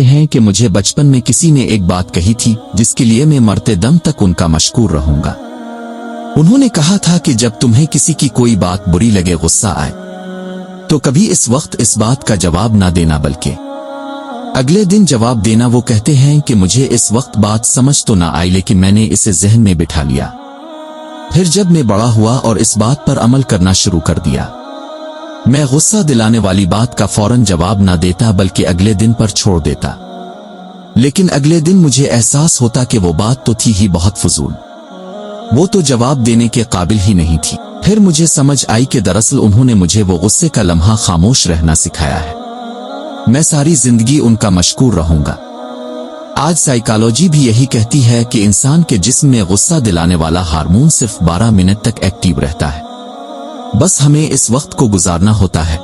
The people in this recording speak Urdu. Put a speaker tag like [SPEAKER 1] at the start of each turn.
[SPEAKER 1] ہیں کہ مجھے بچپن میں کسی نے ایک بات کہی تھی جس کے لیے میں مرتے دم تک ان کا مشکور رہوں گا۔ انہوں نے کہا تھا کہ جب تمہیں کسی کی کوئی بات بری لگے، غصہ آئے، تو کبھی اس وقت اس بات کا جواب نہ دینا بلکہ اگلے دن جواب دینا۔ وہ کہتے ہیں کہ مجھے اس وقت بات سمجھ تو نہ آئی، لیکن میں نے اسے ذہن میں بٹھا لیا۔ پھر جب میں بڑا ہوا اور اس بات پر عمل کرنا شروع کر دیا، میں غصہ دلانے والی بات کا فوراً جواب نہ دیتا بلکہ اگلے دن پر چھوڑ دیتا۔ لیکن اگلے دن مجھے احساس ہوتا کہ وہ بات تو تھی ہی بہت فضول، وہ تو جواب دینے کے قابل ہی نہیں تھی۔ پھر مجھے سمجھ آئی کہ دراصل انہوں نے مجھے وہ غصے کا لمحہ خاموش رہنا سکھایا ہے۔ میں ساری زندگی ان کا مشکور رہوں گا۔ آج سائیکالوجی بھی یہی کہتی ہے کہ انسان کے جسم میں غصہ دلانے والا ہارمون صرف 12 منٹ تک ایکٹیو رہتا ہے، بس ہمیں اس وقت کو گزارنا ہوتا ہے۔